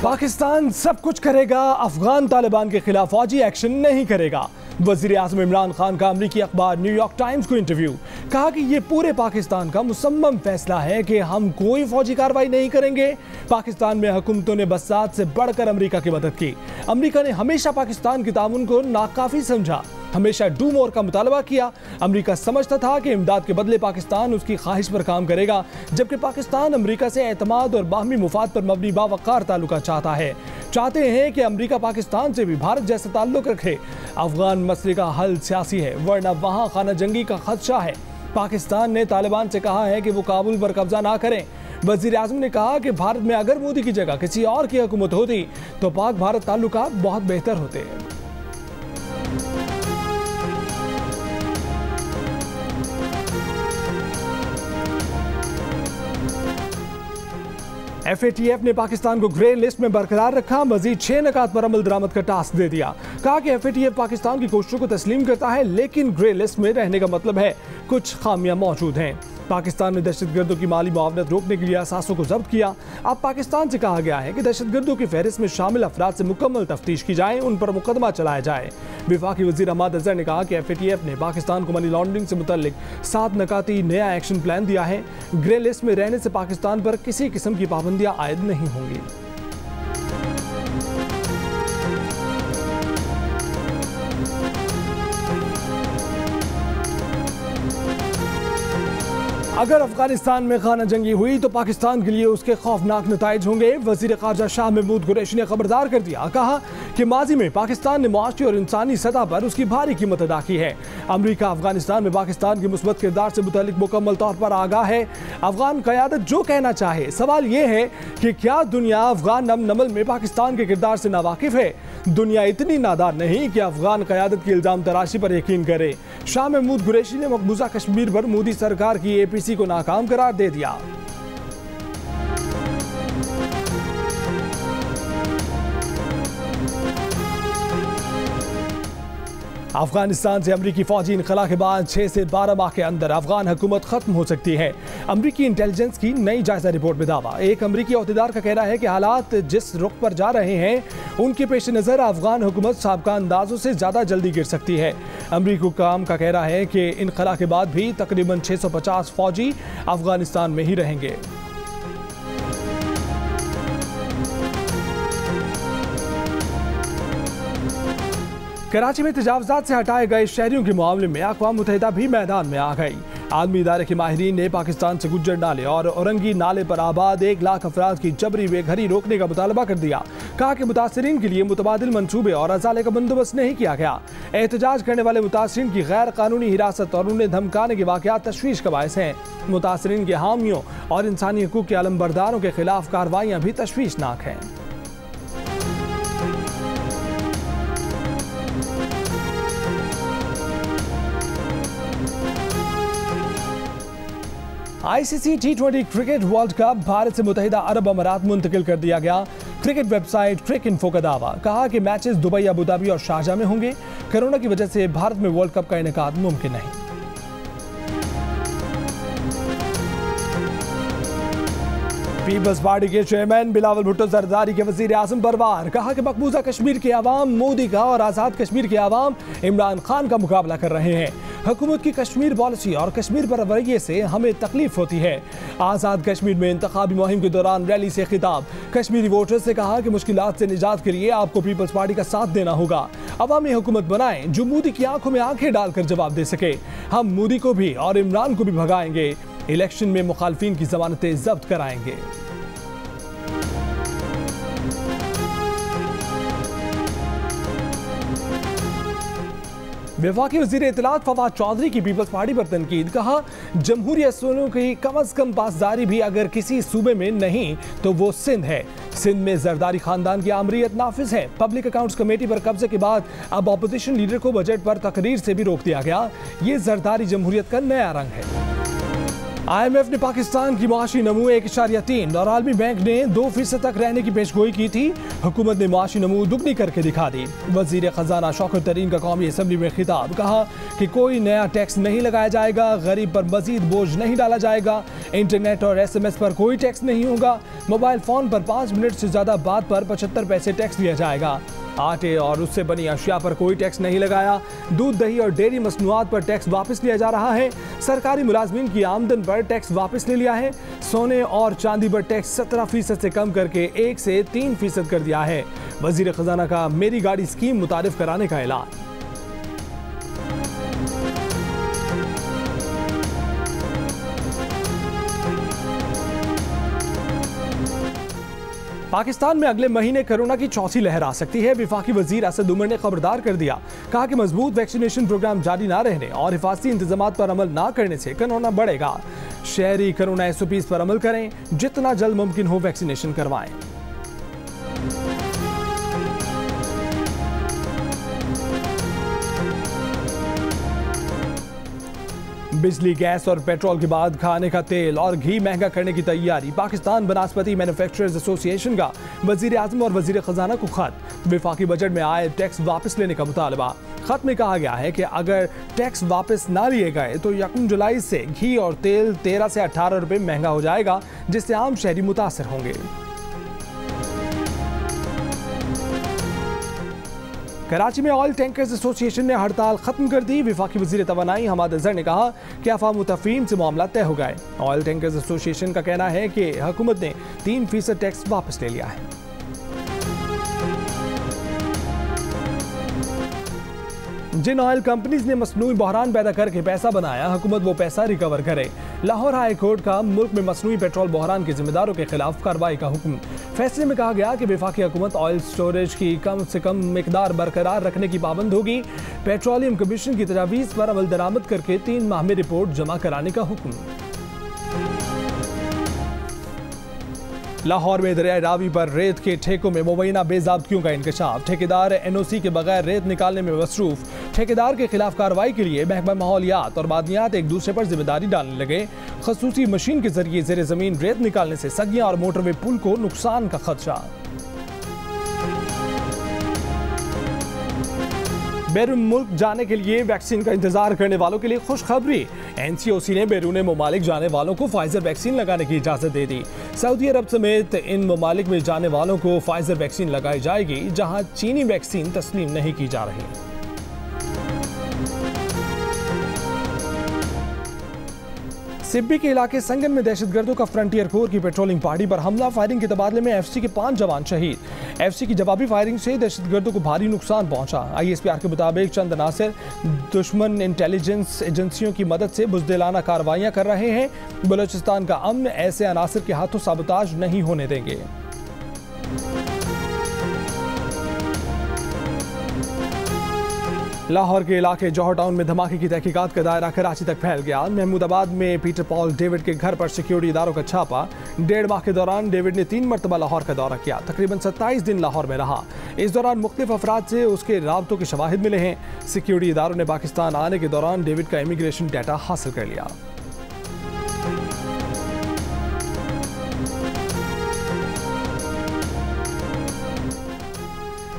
पाकिस्तान सब कुछ करेगा, अफगान तालिबान के खिलाफ फौजी एक्शन नहीं करेगा। वजीर आज़म इमरान खान का अमरीकी अखबार न्यूयॉर्क टाइम्स को इंटरव्यू। कहा कि ये पूरे पाकिस्तान का मुसम्मम फैसला है कि हम कोई फौजी कार्रवाई नहीं करेंगे। पाकिस्तान में हुकूमतों ने बसात से बढ़कर अमरीका की मदद की। अमरीका ने हमेशा पाकिस्तान के ताउन को नाकाफी समझा, हमेशा डू मोर का मुतालबा किया। अमरीका समझता था कि इमदाद के बदले पाकिस्तान उसकी ख्वाहिश पर काम करेगा, जबकि पाकिस्तान अमरीका से एतमाद और बाहमी मुफाद पर मबनी बावकार ताल्लुका चाहते हैं कि अमरीका पाकिस्तान से भी भारत जैसा ताल्लुक रखे। अफगान मसले का हल सियासी है, वरना वहाँ खाना जंगी का खदशा है। पाकिस्तान ने तालिबान से कहा है कि वो काबुल पर कब्जा ना करें। वजीर आज़म ने कहा कि भारत में अगर मोदी की जगह किसी और की हुकूमत होती तो पाक भारत ताल्लुकात बहुत बेहतर होते। FATF ने पाकिस्तान को ग्रे लिस्ट में बरकरार रखा, मजीद 6 नकात पर अमल दरामद का टास्क दे दिया। कहा कि FATF पाकिस्तान की कोशिशों को तस्लीम करता है, लेकिन ग्रे लिस्ट में रहने का मतलब है कुछ खामियां मौजूद हैं। पाकिस्तान ने दहशतगर्दों की माली मुआवनत रोकने के लिए असासों को जब्त किया। अब पाकिस्तान से कहा गया है कि दहशतगर्दों की फहरिस्त में शामिल अफराद से मुकम्मल तफ्तीश की जाए, उन पर मुकदमा चलाया जाए। वफाकी वजीर अहमद अजहर ने कहा कि FATF ने पाकिस्तान को मनी लॉन्ड्रिंग से मुतल्लिक 7 नकाती नया एक्शन प्लान दिया है। ग्रे लिस्ट में रहने से पाकिस्तान पर किसी किस्म की पाबंदियां आयद नहीं होंगी। अगर अफगानिस्तान में खाना जंगी हुई तो पाकिस्तान के लिए उसके खौफनाक नताइज होंगे। वजीर ख़ारजा शाह महमूद कुरैशी ने खबरदार कर दिया। कहा कि माजी में पाकिस्तान ने मुआशी और इंसानी सतह पर उसकी भारी कीमत अदा की है। अमरीका अफगानिस्तान में पाकिस्तान के मुस्बत किरदार से मुतल्लिक मुकम्मल तौर पर आगाह है। अफगान क़यादत जो कहना चाहे, सवाल यह है कि क्या दुनिया अफगान नमल में पाकिस्तान के किरदार से नावाकिफ है? दुनिया इतनी नादार नहीं कि अफगान क़यादत की इल्ज़ाम तराशी पर यकीन करे। शाह महमूद कुरैशी ने मकबूजा कश्मीर पर मोदी सरकार की APC को नाकाम करार दे दिया। अफगानिस्तान से अमरीकी फौजी इनखला के बाद 6 से 12 माह के अंदर अफगान हुकूमत खत्म हो सकती है। अमरीकी इंटेलिजेंस की नई जायजा रिपोर्ट में दावा। एक अमरीकी अहदेदार का कहना है कि हालात जिस रुख पर जा रहे हैं उनके पेश नज़र अफगान हुकूमत साबका अंदाजों से ज़्यादा जल्दी गिर सकती है। अमरीकी हुक्काम का कहना है कि इनखला के बाद भी तकरीबन 650 फौजी अफगानिस्तान में ही रहेंगे। कराची में तजावजात से हटाए गए शहरियों के मामले में अक़वाम मुत्तहिदा भी मैदान में आ गई। आलमी इदारे के माहिरीन ने पाकिस्तान से गुज्जर नाले और औरंगी नाले पर आबाद 1 लाख अफराद की जबरी बेघरी रोकने का मुतालबा कर दिया। कहा कि मुतासरीन के लिए मुतबादिल मनसूबे और अजाले का बंदोबस्त नहीं किया गया। एहतजाज करने वाले मुतासरीन की गैर कानूनी हिरासत और उन्हें धमकाने के वाक़यात तशवीश का बायस हैं। मुतासरीन के हामियों और इंसानी हकूक़ के अलमबरदारों के खिलाफ कार्रवाइयाँ भी तशवीशनाक हैं। ICC T20 cricket world cup Bharat से मुत्तहिदा अरब अमारात मुंतकिल कर दिया गया। क्रिकेट वेबसाइट क्रिकइंफो का दावा। कहा कि मैचेस दुबई, अबू धाबी और शारजाह में होंगे। कोरोना की वजह से भारत में वर्ल्ड कप का इनेकाद मुमकिन नहीं। पीपल्स पार्टी के चेयरमैन बिलावल भुट्टो जरदारी के वजीर आज़म पर वार। कहा कि मकबूजा कश्मीर के अवाम मोदी का और आज़ाद कश्मीर के अवाम इमरान खान का मुकाबला कर रहे हैं। हुकूमत की कश्मीर पॉलिसी और कश्मीर पर रवैये से हमें तकलीफ होती है। आज़ाद कश्मीर में इंतखाबी मुहिम के दौरान रैली से खिताब। कश्मीरी वोटर्स से कहा कि मुश्किलात से निजात के लिए आपको पीपल्स पार्टी का साथ देना होगा। अवामी हुकूमत बनाएं जो मोदी की आंखों में आंखें डालकर जवाब दे सके। हम मोदी को भी और इमरान को भी भगाएंगे। इलेक्शन में मुखालफिन की जमानतें जब्त कराएंगे। वफाकी वज़ीर इत्तलात फवाद चौधरी की पीपल्स पार्टी पर तनकीद। कहा जमहूरी असूलों की कम अज़ कम पासदारी भी अगर किसी सूबे में नहीं तो वो सिंध है। सिंध में जरदारी खानदान की आमरीत नाफिज है। पब्लिक अकाउंट्स कमेटी पर कब्जे के बाद अब अपोजिशन लीडर को बजट पर तकरीर से भी रोक दिया गया। ये जरदारी जमहूरियत का नया रंग है। IMF ने पाकिस्तान की माशी नमू 1.3 और आलमी बैंक ने 2% तक रहने की पेशगोई की थी। हुकूमत ने माशी नमू दुगनी करके दिखा दी। वजीर खजाना शौकत तरीन का कौमी असम्बली में खिताब, कहा कि कोई नया टैक्स नहीं लगाया जाएगा, गरीब पर मजीद बोझ नहीं डाला जाएगा, इंटरनेट और SMS पर कोई टैक्स नहीं होगा, मोबाइल फोन पर 5 मिनट से ज्यादा बात पर 75 पैसे टैक्स दिया जाएगा। आटे और उससे बनी अशिया पर कोई टैक्स नहीं लगाया। दूध, दही और डेयरी मसनूआत पर टैक्स वापस लिया जा रहा है। सरकारी मुलाजमीन की आमदन पर टैक्स वापस ले लिया है। सोने और चांदी पर टैक्स 17% से कम करके 1 से 3% कर दिया है। वजीर खजाना का मेरी गाड़ी स्कीम मुतारिफ कराने का ऐलान। पाकिस्तान में अगले महीने कोरोना की चौथी लहर आ सकती है। विफाकी वजीर असद उमर ने खबरदार कर दिया, कहा कि मजबूत वैक्सीनेशन प्रोग्राम जारी ना रहने और हिफाजती इंतजामात पर अमल ना करने से कोरोना बढ़ेगा। शहरी कोरोना SOPs पर अमल करें, जितना जल्द मुमकिन हो वैक्सीनेशन करवाएं। बिजली, गैस और पेट्रोल के बाद खाने का तेल और घी महंगा करने की तैयारी। पाकिस्तान बनास्पति मैन्युफैक्चरर्स एसोसिएशन का वजीर आजम और वजीर खजाना को खत। विफाकी बजट में आए टैक्स वापस लेने का मुतालबा। खत में कहा गया है कि अगर टैक्स वापस ना लिए गए तो 1 जुलाई से घी और तेल 13 से 18 रुपए महंगा हो जाएगा, जिससे आम शहरी मुतासर होंगे। कराची में ऑयल टैंकर्स एसोसिएशन ने हड़ताल खत्म कर दी। विफाकी वजीर तवानाई हमाद अजहर ने कहा कि अफवाह मुतफीम से मामला तय हो गए। ऑयल टैंकर्स एसोसिएशन का कहना है कि हुकूमत ने 3% टैक्स वापस ले लिया है। जिन ऑयल कंपनीज ने मसनूई बहरान पैदा करके पैसा बनाया, हुकूमत वो पैसा रिकवर करे। लाहौर हाई कोर्ट का मुल्क में मसनूई पेट्रोल बहरान के जिम्मेदारों के खिलाफ कार्रवाई का हुक्म। फैसले में कहा गया कि वफाकी हुकूमत ऑयल स्टोरेज की कम से कम मिकदार बरकरार रखने की पाबंद होगी। पेट्रोलियम कमीशन की तजावीज़ पर अमल दरामद करके 3 माह में रिपोर्ट जमा कराने का हुक्म। लाहौर में दरिया रावी पर रेत के ठेकों में मुबैना बेज़ाब्तियों का इंकशाफ। ठेकेदार NOC के बगैर रेत निकालने में मसरूफ। ठेकेदार के खिलाफ कार्रवाई के लिए महकमा माहौलियात और मादनियात एक दूसरे पर जिम्मेदारी डालने लगे। खसूसी मशीन के जरिए ज़ेरे ज़मीन रेत निकालने से सगियां और मोटरवे पुल को नुकसान का खदशा। बैरून मुल्क जाने के लिए वैक्सीन का इंतजार करने वालों के लिए खुशखबरी। NCOC ने बैरून मुमालिक जाने वालों को फाइजर वैक्सीन लगाने की इजाजत दे दी। सऊदी अरब समेत इन मुमालिक में जाने वालों को फाइजर वैक्सीन लगाई जाएगी, जहां चीनी वैक्सीन तस्लीम नहीं की जा रही। सिब्बी के इलाके संगन में दहशतगर्दों का फ्रंटियर कोर की पेट्रोलिंग पार्टी पर हमला। फायरिंग के तबादले में FC के 5 जवान शहीद। FC की जवाबी फायरिंग से दहशतगर्दों को भारी नुकसान पहुंचा। ISPR के मुताबिक चंद अनासर दुश्मन इंटेलिजेंस एजेंसियों की मदद से बुज़दिलाना कार्रवाइयां कर रहे हैं। बलूचिस्तान का अमन ऐसे अनासर के हाथों साबोताज नहीं होने देंगे। लाहौर के इलाके जौहर टाउन में धमाके की तहकीकात का दायरा कराची तक फैल गया। महमूदाबाद में पीटर पॉल डेविड के घर पर सिक्योरिटी इदारों का छापा। 1.5 माह के दौरान डेविड ने 3 मरतबा लाहौर का दौरा किया। तकरीबन 27 दिन लाहौर में रहा। इस दौरान मुख्तलिफ अफराद से उसके राबतों के शवाहिद मिले हैं। सिक्योरिटी इदारों ने पाकिस्तान आने के दौरान डेविड का इमिग्रेशन डाटा हासिल कर लिया।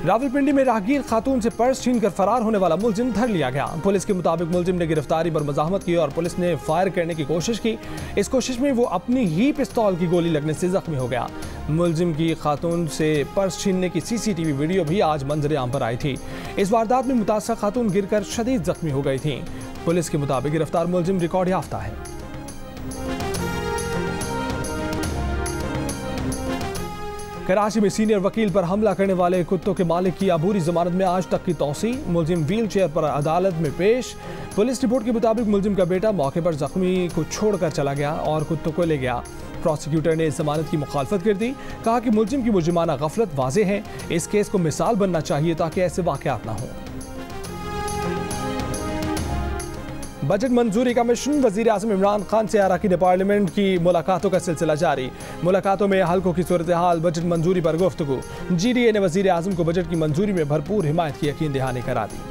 रावलपिंडी में राहगीर खातून से पर्स छीनकर फरार होने वाला मुलजिम धर लिया गया। पुलिस के मुताबिक मुलजिम ने गिरफ्तारी पर मज़ाहमत की और पुलिस ने फायर करने की कोशिश की। इस कोशिश में वो अपनी ही पिस्तौल की गोली लगने से जख्मी हो गया। मुलजिम की खातून से पर्स छीनने की CCTV वीडियो भी आज मंजर आम पर आई थी। इस वारदात में मुतासरा खातून गिरकर शदीद जख्मी हो गई थी। पुलिस के मुताबिक गिरफ्तार मुलजिम रिकॉर्ड याफ्ता है। कराची में सीनियर वकील पर हमला करने वाले कुत्तों के मालिक की अबूरी जमानत में आज तक की तौसी। मुलजिम व्हील चेयर पर अदालत में पेश। पुलिस रिपोर्ट के मुताबिक मुलजिम का बेटा मौके पर जख्मी को छोड़कर चला गया और कुत्तों को ले गया। प्रोसिक्यूटर ने जमानत की मुखालफत कर दी। कहा कि मुलजिम की मुजरिमाना गफलत वाज़ेह है। इस केस को मिसाल बनना चाहिए ताकि ऐसे वाक़यात ना हों। बजट मंजूरी का मिशन। वज़ीर आज़म इमरान खान से अरकान पार्लियामेंट की मुलाकातों का सिलसिला जारी। मुलाकातों में हल्कों की सूरत हाल, बजट मंजूरी पर गुफ्तगू। GDA ने वज़ीर आज़म को बजट की मंजूरी में भरपूर हिमायत की यकीन दहानी करा दी।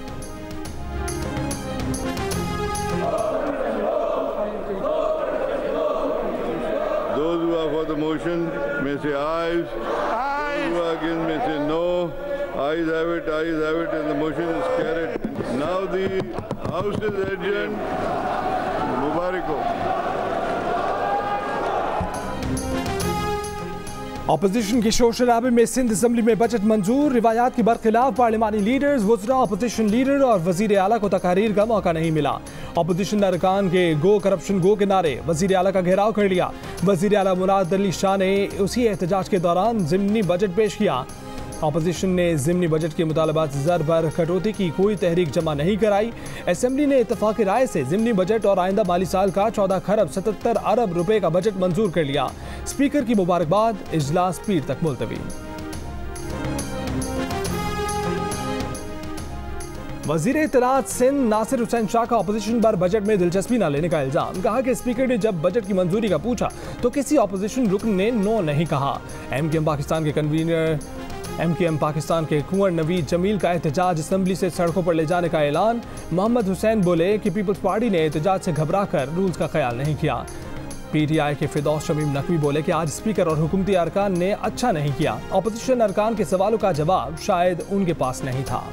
for the motion may say ayes. Those who are against may say no. Ayes have it, and the motion is carried. Now the House is adjourned. Mubarak ho. Opposition के शोर शराबे में सिंध असम्बली में बजट मंजूर। रिवायात के बरखिलाफ पार्लिमानी leaders, वज़रा, opposition leader और वज़ीर आला को तकारीर का मौका नहीं मिला। अपोजिशन अरकान के गो करप्शन गो के नारे, वज़ीर आला का घेराव कर लिया। वज़ीर आला मुराद अली शाह ने उसी एहतजाज के दौरान ज़िमनी बजट पेश किया। अपोजिशन ने ज़िमनी बजट के मुतालबात ज़र पर कटौती की कोई तहरीक जमा नहीं कराई। असेंबली ने इत्तफाक राय से ज़िमनी बजट और आइंदा माली साल का 14 खरब 77 अरब रुपए का बजट मंजूर कर लिया। स्पीकर की मुबारकबाद, इजलास पीर तक मुलतवी। वज़ीर इत्तलात सिंध नासिर हुसैन शाह का अपोजिशन पर बजट में दिलचस्पी न लेने का इल्जाम। कहा कि स्पीकर ने जब बजट की मंजूरी का पूछा तो किसी अपोजिशन रुकन ने नो नहीं कहा। एमकेएम पाकिस्तान के कन्वीनर एमकेएम पाकिस्तान के कुंवर नवीद जमील का एहतजाज असम्बली से सड़कों पर ले जाने का ऐलान। मोहम्मद हुसैन बोले कि पीपल्स पार्टी ने एहतजाज से घबराकर रूल्स का ख्याल नहीं किया। पीटीआई के फिदौस शमीम नकवी बोले कि आज स्पीकर और हुकूमती अरकान ने अच्छा नहीं किया। अपोजिशन अरकान के सवालों का जवाब शायद उनके पास नहीं था।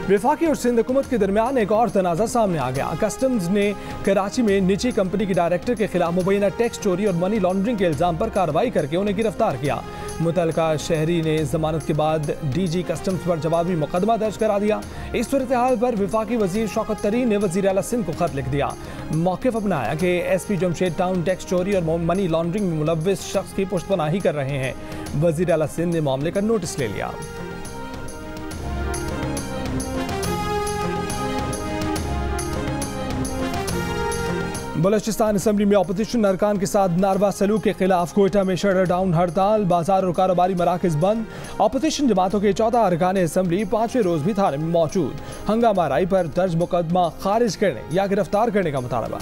वफाकी और सिंध हुकूमत के दरमियान एक और तनाज़ा सामने आ गया। कस्टम्स ने कराची में निजी कंपनी के डायरेक्टर के खिलाफ मुबैना टैक्स चोरी और मनी लॉन्ड्रिंग के इल्जाम पर कार्रवाई करके उन्हें गिरफ्तार किया। मुतलका शहरी ने जमानत के बाद डीजी कस्टम्स पर जवाबी मुकदमा दर्ज करा दिया। इस सूरत हाल पर वफाकी वजीर शौकत तरीन ने वजीर आला सिंध को खत लिख दिया। मौक़िफ़ अपनाया कि एसपी जमशेद टाउन टैक्स चोरी और मनी लॉन्ड्रिंग में मुलव्विस शख्स की पुष्टपनाही कर रहे हैं। वजीर आला सिंध ने मामले का नोटिस ले लिया। बलोचिस्तान असम्बली में अपोजिशन अरकान के साथ नारवा सलूक के खिलाफ कोयटा में शटर डाउन हड़ताल, बाजार और कारोबारी मराकज बंद। अपोजिशन जमातों के 14 अरकान असम्बली 5वें रोज भी थाने में मौजूद। हंगामा राय पर दर्ज मुकदमा खारिज करने या गिरफ्तार करने का मुतालबा।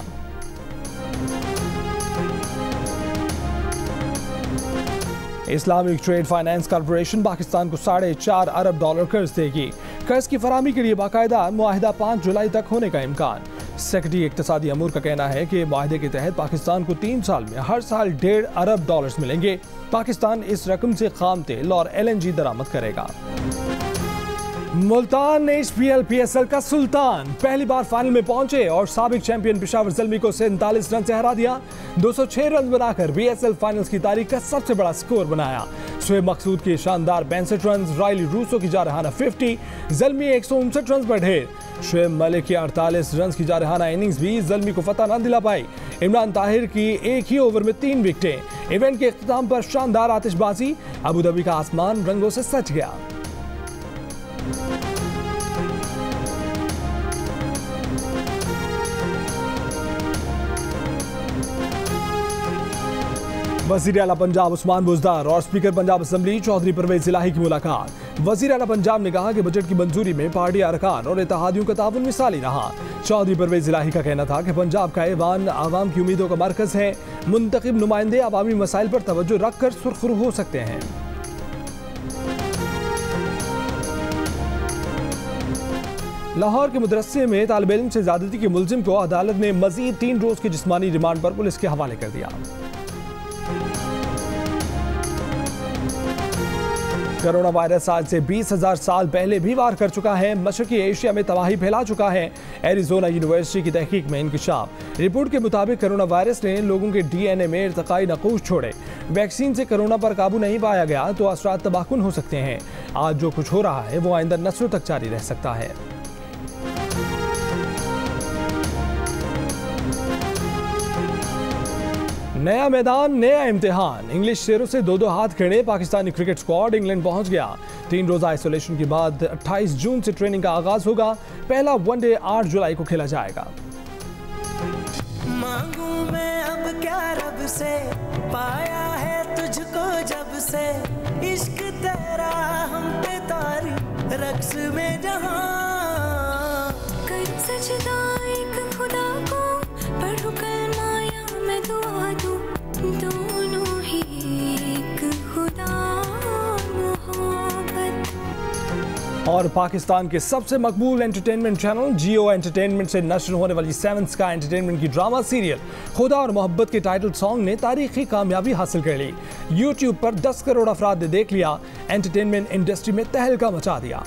Islamic trade finance corporation Pakistan को $4.5 अरब कर्ज देगी। कर्ज की फराहमी के लिए बाकायदा मुआहिदा 5 जुलाई तक होने का इम्कान। सेक्रेटरी इक्तसादी अमूर का कहना है कि मुआहिदे के तहत पाकिस्तान को 3 साल में हर साल $1.5 अरब मिलेंगे। पाकिस्तान इस रकम से खाम तेल और LNG दरामद करेगा। मुल्तान HPL PSL का सुल्तान पहली बार फाइनल में पहुंचे और साबिक चैंपियन पेशावर ज़ल्मी को 47 रन से हरा दिया। 206 रन बनाकर BSL फाइनल्स की तारीख का सबसे बड़ा स्कोर बनाया। शुएब मकसूद की शानदार 62 रन, रायली रूसो की जारहाना 50, ज़ल्मी 159 रन पर ढेर। शुएब मलिक की 48 रन की जारहाना इनिंग्स भी ज़ल्मी को फतह न दिला पाई। इमरान ताहिर की एक ही ओवर में 3 विकेटें। इवेंट के इख्तिताम पर शानदार आतिशबाजी, अबू धाबी का आसमान रंगों से सज गया। वज़ीर आला पंजाब उस्मान बुज़दार और स्पीकर पंजाब असम्बली चौधरी परवेज़ इलाही की मुलाकात। वज़ीर आला पंजाब ने कहा कि बजट की मंजूरी में पार्टी अरकान और इत्तेहादियों का ताउन मिसाली रहा। चौधरी परवेज़ इलाही का कहना था कि पंजाब का ऐवान आवाम की उम्मीदों का मरकज़ है। मुंतखब नुमाइंदे अवामी मसाइल पर तवज्जो रख कर सुरखरू हो सकते हैं। लाहौर के मदरसे में तालिब इल्म से ज़्यादती के मुलजिम को अदालत ने मज़ीद 3 रोज़ की जिस्मानी रिमांड पर पुलिस के हवाले कर दिया। कोरोना वायरस आज से 20,000 साल पहले भी वार कर चुका है। मशरकी एशिया में तबाही फैला चुका है। एरिजोना यूनिवर्सिटी की तहकीक में इंकशाफ। रिपोर्ट के मुताबिक कोरोना वायरस ने लोगों के DNA में इर्तिकाई नकूश छोड़े। वैक्सीन से कोरोना पर काबू नहीं पाया गया तो असरात तबाहकुन हो सकते हैं। आज जो कुछ हो रहा है वो आइंदा नस्लों तक जारी रह सकता है। नया मैदान, नया इम्तिहान। इंग्लिश शेरों से 2-2 हाथ खड़े पाकिस्तानी क्रिकेट स्क्वाड इंग्लैंड पहुंच गया। 3 रोज़ा आइसोलेशन के बाद 28 जून से ट्रेनिंग का आगाज होगा। पहला वनडे 8 जुलाई को खेला जाएगा। मांगू मैं अब क्या रब से, पाया है तुझको जब से, इश्क तेरा हम पे तारी रक्स में जहां कर सजदा एक खुदा को, पढ़ू कलमा या मैं दुआ दूं, दोनों ही एक खुदा मोहब्बत। और पाकिस्तान के सबसे मकबूल एंटरटेनमेंट चैनल जियो एंटरटेनमेंट से नश्र होने वाली 7 स्काई एंटरटेनमेंट की ड्रामा सीरियल खुदा और मोहब्बत के टाइटल सॉन्ग ने तारीखी कामयाबी हासिल कर ली। यूट्यूब पर 10 करोड़ अफराद ने देख लिया, एंटरटेनमेंट इंडस्ट्री में तहलका मचा दिया।